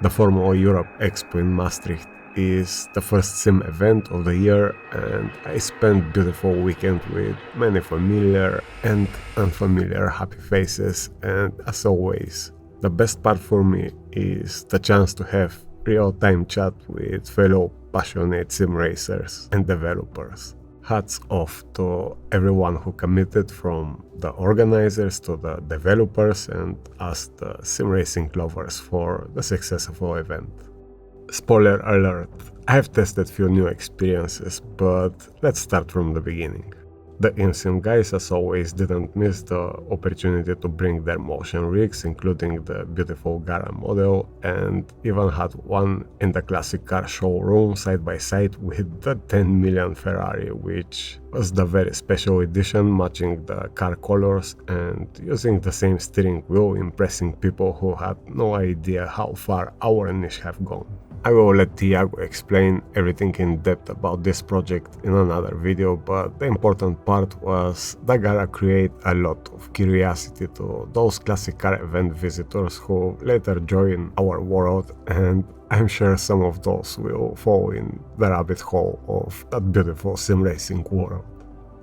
The Formula Europe Expo in Maastricht is the first sim event of the year, and I spent beautiful weekend with many familiar and unfamiliar happy faces, and as always, the best part for me is the chance to have real-time chat with fellow passionate sim racers and developers. Hats off to everyone who committed, from the organizers to the developers and us, the sim racing lovers, for the successful event. Spoiler alert, I have tested few new experiences, but let's start from the beginning. The InSim guys, as always, didn't miss the opportunity to bring their motion rigs, including the beautiful Gara model, and even had one in the classic car showroom side by side with the 10 million Ferrari, which was the very special edition, matching the car colors and using the same steering wheel, impressing people who had no idea how far our niche have gone. I will let Tiago explain everything in depth about this project in another video, but the important part was that Gara create a lot of curiosity to those classic car event visitors who later join our world, and I'm sure some of those will fall in the rabbit hole of that beautiful sim racing world.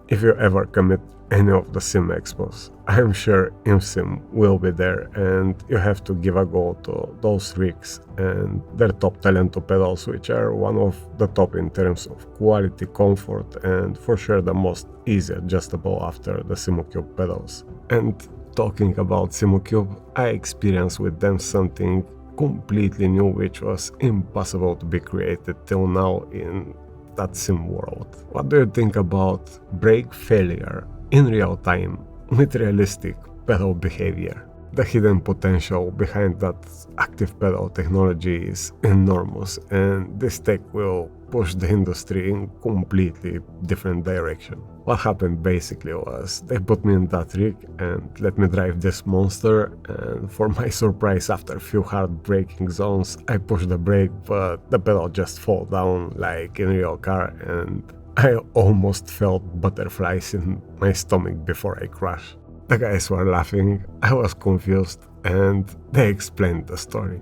If you ever commit any of the Sim Expos, I am sure InSim will be there, and you have to give a go to those rigs and their top Talento pedals, which are one of the top in terms of quality, comfort, and for sure the most easy adjustable after the Simucube pedals. And talking about Simucube, I experienced with them something completely new, which was impossible to be created till now in that sim world. What do you think about brake failure in real time with realistic pedal behavior? The hidden potential behind that active pedal technology is enormous, and this tech will push the industry in completely different direction. What happened basically was they put me in that rig and let me drive this monster, and for my surprise, after a few hard braking zones, I pushed the brake, but the pedal just fall down like in real car, and I almost felt butterflies in my stomach before I crashed. The guys were laughing, I was confused, and they explained the story.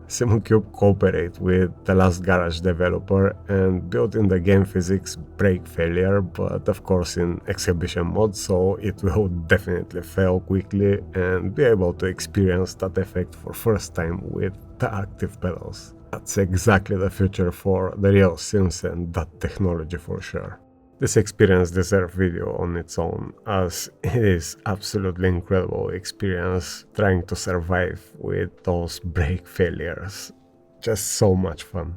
Simucube cooperate with the last garage developer and built in the game physics brake failure, but of course in exhibition mode, so it will definitely fail quickly and be able to experience that effect for first time with the active pedals. That's exactly the future for the real sims and that technology for sure. This experience deserves video on its own, as it is absolutely incredible experience trying to survive with those brake failures. Just so much fun.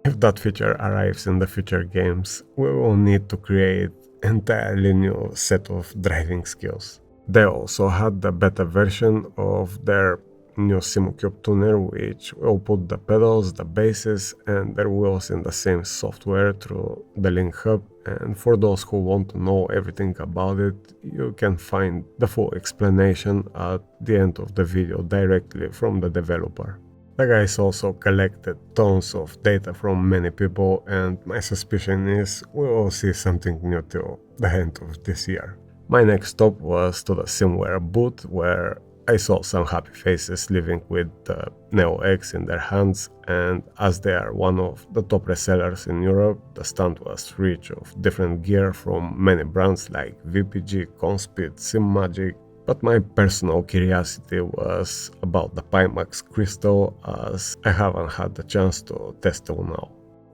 If that feature arrives in the future games, we will need to create entirely new set of driving skills. They also had the beta version of their new Simucube tuner, which will put the pedals, the bases, and their wheels in the same software through the Link Hub. And for those who want to know everything about it, you can find the full explanation at the end of the video directly from the developer. The guys also collected tons of data from many people, and my suspicion is we will see something new till the end of this year. My next stop was to the Simware Boot, where I saw some happy faces living with the Neo X in their hands, and as they are one of the top resellers in Europe, the stand was rich of different gear from many brands like VPG, Conspeed, SimMagic, but my personal curiosity was about the Pimax Crystal, as I haven't had the chance to test till now.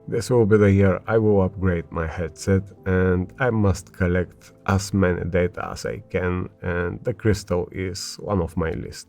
This will be the year I will upgrade my headset, and I must collect as many data as I can, and the crystal is one of my list.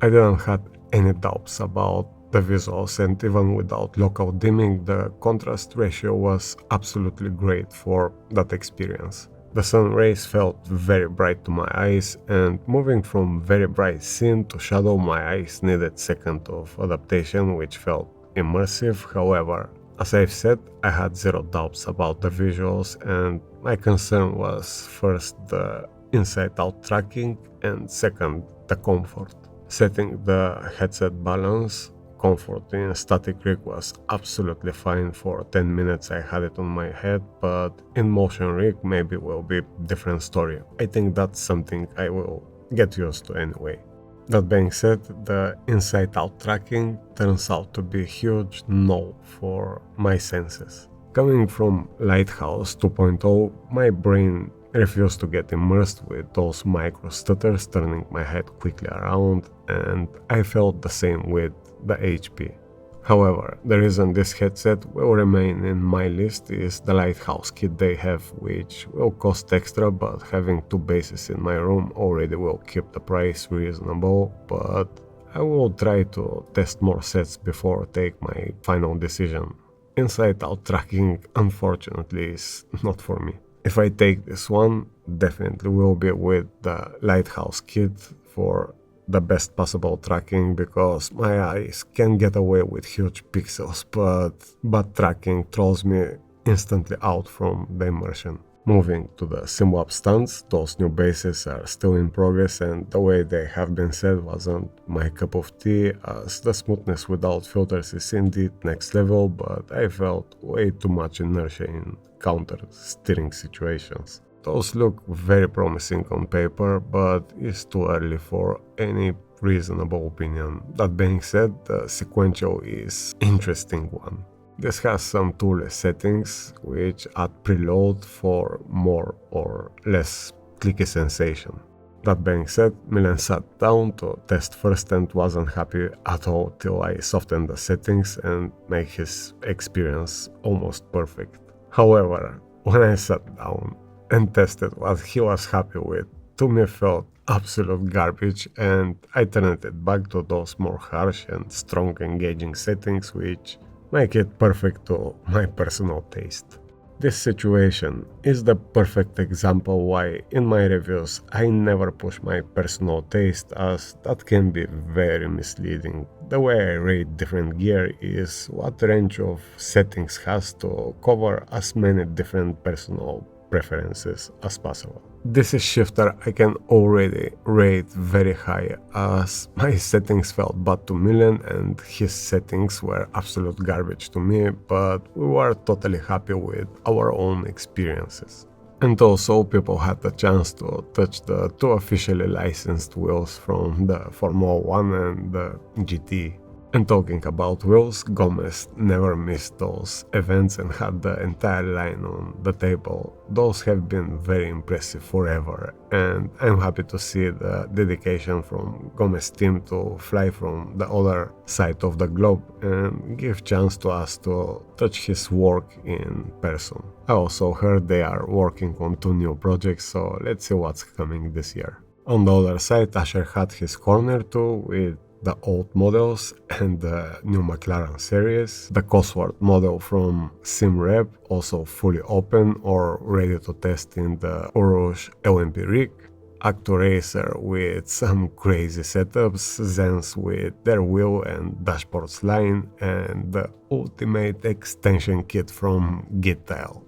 I didn't have any doubts about the visuals, and even without local dimming, the contrast ratio was absolutely great for that experience. The sun rays felt very bright to my eyes, and moving from very bright scene to shadow, my eyes needed second of adaptation, which felt immersive. However, as I've said, I had zero doubts about the visuals, and my concern was first the inside-out tracking and second the comfort. Setting the headset balance, comfort in static rig was absolutely fine. For 10 minutes I had it on my head, but in motion rig maybe will be different story. I think that's something I will get used to anyway. That being said, the inside-out tracking turns out to be a huge no for my senses. Coming from Lighthouse 2.0, my brain refused to get immersed with those micro stutters turning my head quickly around, and I felt the same with the HP. However, the reason this headset will remain in my list is the Lighthouse kit they have, which will cost extra, but having two bases in my room already will keep the price reasonable, but I will try to test more sets before take my final decision. Inside-out tracking, unfortunately, is not for me. If I take this one, definitely will be with the Lighthouse kit for the best possible tracking, because my eyes can get away with huge pixels, but bad tracking throws me instantly out from the immersion. Moving to the Simware Stunts, those new bases are still in progress, and the way they have been said wasn't my cup of tea, as the smoothness without filters is indeed next level, but I felt way too much inertia in counter steering situations. Those look very promising on paper, but it's too early for any reasonable opinion. That being said, the sequential is interesting one. This has some toolless settings which add preload for more or less clicky sensation. That being said, Milan sat down to test first and wasn't happy at all till I softened the settings and make his experience almost perfect. However, when I sat down and tested what he was happy with, to me felt absolute garbage, and I turned it back to those more harsh and strong engaging settings which make it perfect to my personal taste. This situation is the perfect example why in my reviews I never push my personal taste, as that can be very misleading. The way I rate different gear is what range of settings has to cover as many different personal preferences as possible. This is shifter I can already rate very high, as my settings felt bad to Milan and his settings were absolute garbage to me, but we were totally happy with our own experiences. And also people had the chance to touch the two officially licensed wheels from the Formula 1 and the GT. And talking about wheels, Gomez never missed those events and had the entire line on the table. Those have been very impressive forever, and I'm happy to see the dedication from Gomez team to fly from the other side of the globe and give chance to us to touch his work in person. I also heard they are working on two new projects, so let's see what's coming this year. On the other side, Asher had his corner too, with the old models and the new McLaren series, the Cosworth model from Simware, also fully open or ready to test in the Urush LMP rig, Actu Racer with some crazy setups, Zens with their wheel and dashboards line, and the ultimate extension kit from Gittile.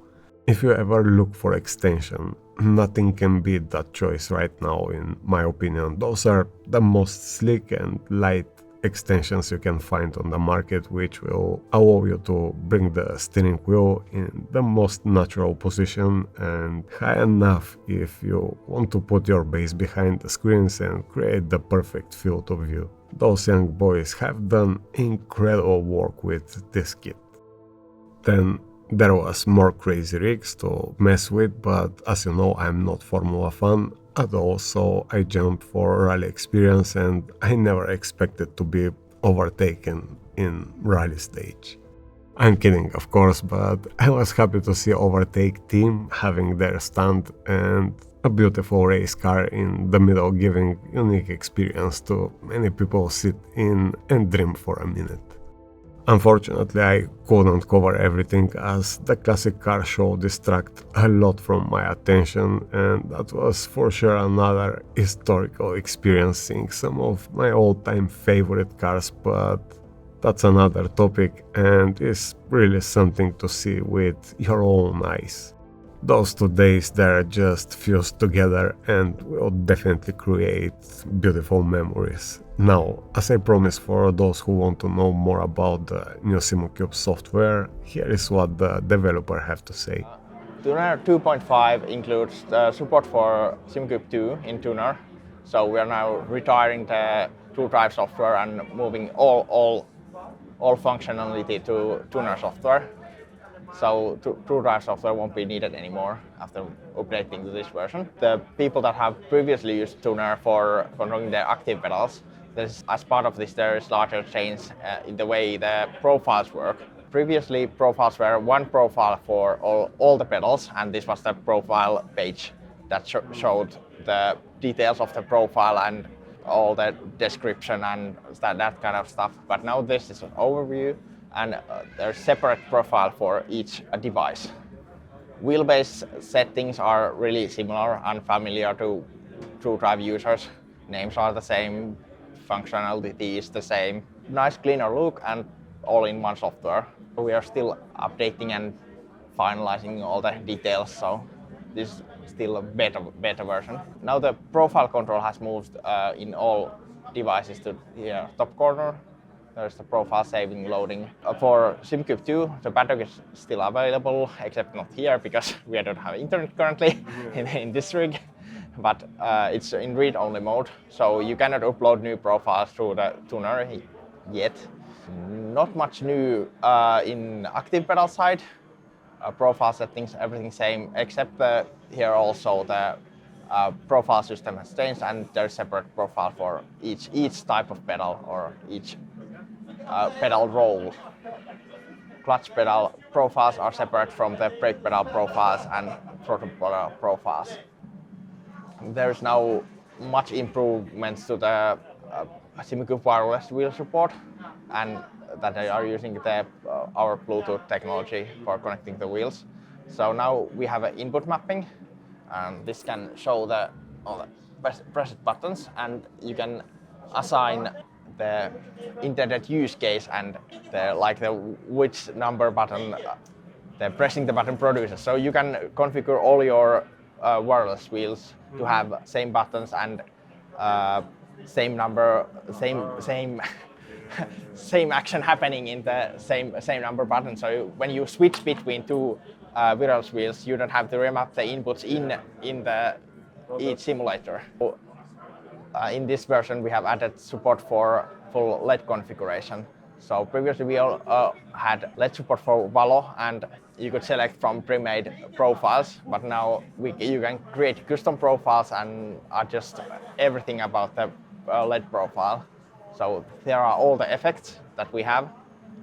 If you ever look for extension, nothing can beat that choice right now in my opinion. Those are the most sleek and light extensions you can find on the market, which will allow you to bring the steering wheel in the most natural position and high enough if you want to put your base behind the screens and create the perfect field of view. Those young boys have done incredible work with this kit. Then there was more crazy rigs to mess with, but as you know, I'm not Formula fan at all, so I jumped for rally experience and I never expected to be overtaken in rally stage. I'm kidding, of course, but I was happy to see Overtake team having their stand and a beautiful race car in the middle, giving unique experience to many people sit in and dream for a minute. Unfortunately, I couldn't cover everything, as the classic car show distracted a lot from my attention, and that was for sure another historical experience seeing some of my all-time favorite cars, but that's another topic and is really something to see with your own eyes. Those 2 days there just fused together and will definitely create beautiful memories. Now, as I promised, for those who want to know more about the new Simucube software, here is what the developer have to say. Tuner 2.5 includes the support for SimCube 2 in Tuner, So we are now retiring the TrueDrive software and moving all functionality to tuner software. So TrueDrive software won't be needed anymore after updating to this version. The people that have previously used tuner for controlling their active pedals, as part of this there is larger change in the way the profiles work. Previously profiles were one profile for all the pedals, and this was the profile page that showed the details of the profile and all the description and that kind of stuff. But now this is an overview, and there's separate profile for each device. Wheelbase settings are really similar and familiar to TrueDrive users. Names are the same, functionality is the same. Nice cleaner look and all-in-one software. We are still updating and finalizing all the details, so this is still a beta version. Now the profile control has moved in all devices to here, top corner. There's the profile saving loading. For SimCube 2, the paddock is still available, except not here because we don't have internet currently in this rig. But it's in read-only mode, so you cannot upload new profiles through the tuner yet. Not much new in active pedal side. Profile settings, everything same, except here also the profile system has changed, and there's separate profile for each type of pedal or each pedal roll. Clutch pedal profiles are separate from the brake pedal profiles and throttle pedal profiles. There's now much improvements to the Simucube wireless wheel support, and that they are using our Bluetooth technology for connecting the wheels. So now we have an input mapping, and this can show all the pressed buttons, and you can assign the intended use case and which number button the pressing the button produces. So you can configure all your wireless wheels to have same buttons and same number, same action happening in the same number button. So when you switch between two wireless wheels, you don't have to remap the inputs in each simulator. In this version, we have added support for full LED configuration. So previously we all had LED support for Valo, and you could select from pre-made profiles, but now you can create custom profiles and adjust everything about the LED profile. So there are all the effects that we have,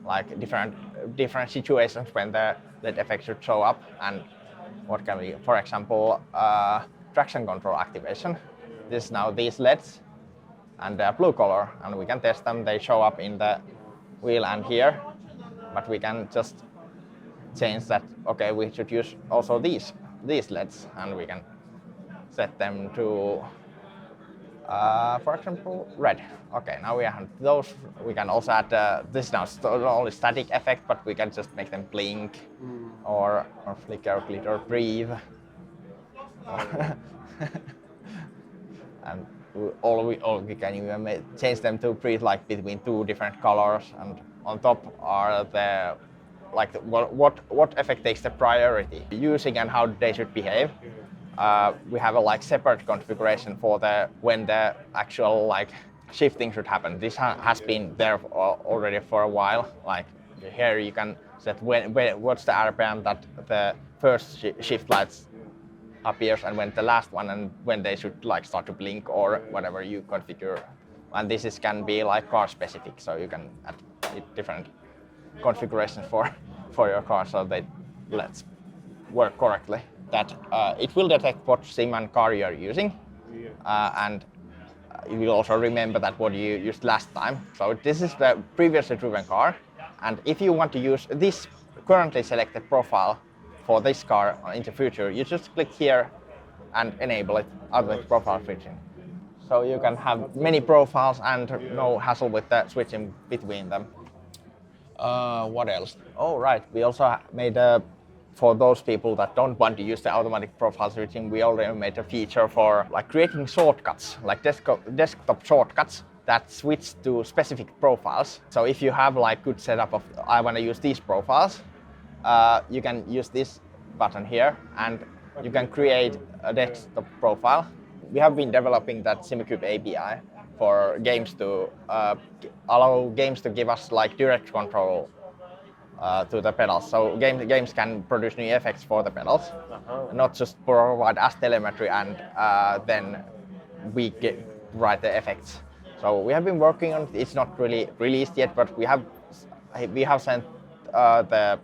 like different situations when the LED effect should show up, and what can we, for example, traction control activation. This is now these LEDs, and they're blue color, and we can test them. They show up in the wheel and here, but we can just change that. Okay, we should use also these LEDs, and we can set them to, for example, red. Okay, now we have those. We can also add this now only static effect, but we can just make them blink or flicker, glitter, breathe. And we can even change them to breathe like between two different colors, and on top are the what effect takes the priority using and how they should behave. We have a separate configuration for when the actual shifting should happen. This has been there already for a while. Like here you can set what's the RPM that the first shift lights appears and when the last one, and when they should start to blink or whatever you configure. And this can be car specific, so you can add different configurations for your car so they let's work correctly. That it will detect what sim and car you are using, and you will also remember that what you used last time. So this is the previously driven car, and if you want to use this currently selected profile for this car in the future, you just click here and enable it, automatic profile switching. So you can have many profiles and no hassle with the switching between them. What else? Oh right, we also made for those people that don't want to use the automatic profile switching, we already made a feature for creating shortcuts, like desktop shortcuts that switch to specific profiles. So if you have good setup of I want to use these profiles, you can use this button here, and you can create a desktop profile. we have been developing that Simucube API for games to allow games to give us like direct control to the pedals. So games can produce new effects for the pedals, not just provide us telemetry and then we write the effects. So we have been working on it. It's not really released yet, but we have sent the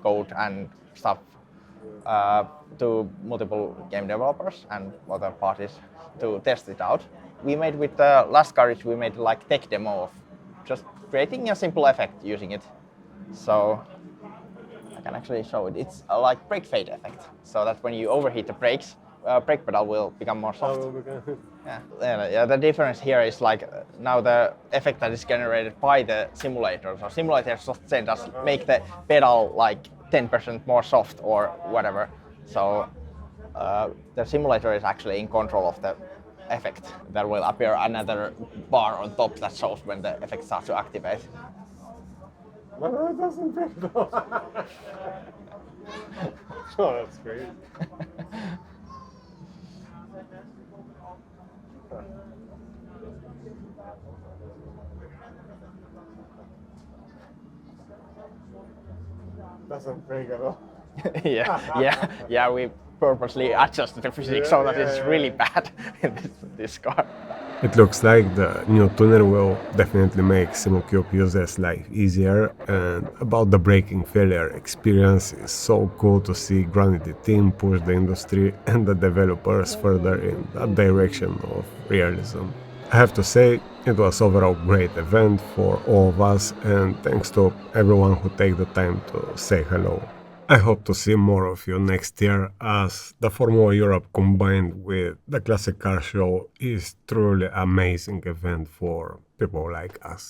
code and stuff to multiple game developers and other parties to test it out. We made with the last Courage, we made like tech demo of just creating a simple effect using it. So I can actually show it. It's a like brake fade effect. So that when you overheat the brakes, brake pedal will become more soft. Yeah. The difference here is like now the effect that is generated by the simulator. So simulators just send us make the pedal like 10% more soft or whatever. So the simulator is actually in control of the effect. There will appear another bar on top that shows when the effect starts to activate. No, it doesn't break though. Oh, that's great. Doesn't break at all. yeah. We purposely adjusted the physics so that it's really bad in this car. It looks like the new tuner will definitely make Simucube users' life easier, and about the braking failure experience, is so cool to see Granity team push the industry and the developers further in that direction of realism. I have to say, it was overall great event for all of us, and thanks to everyone who take the time to say hello. I hope to see more of you next year, as the Formula Europe combined with the Classic Car Show is truly amazing event for people like us.